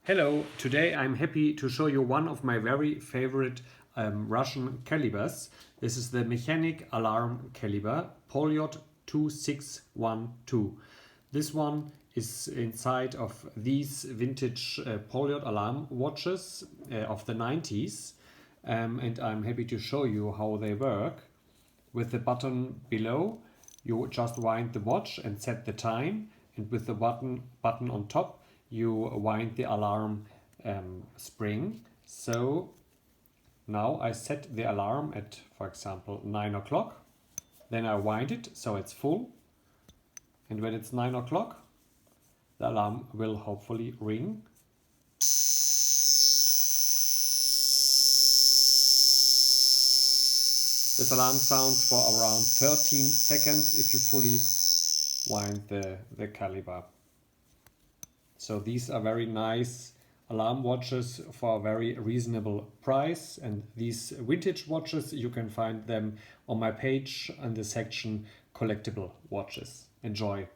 Hello, today I'm happy to show you one of my very favorite Russian calibers. This is the Mechanic Alarm Caliber Poljot 2612. This one is inside of these vintage Poljot alarm watches of the 90s, and I'm happy to show you how they work. With the button below, you just wind the watch and set the time, and with the button on top, you wind the alarm spring. So now I set the alarm at, for example, 9 o'clock. Then I wind it so it's full. And when it's 9 o'clock, the alarm will hopefully ring. This alarm sounds for around 13 seconds if you fully wind the caliber. So these are very nice alarm watches for a very reasonable price, and these vintage watches, you can find them on my page in the section collectible watches. Enjoy!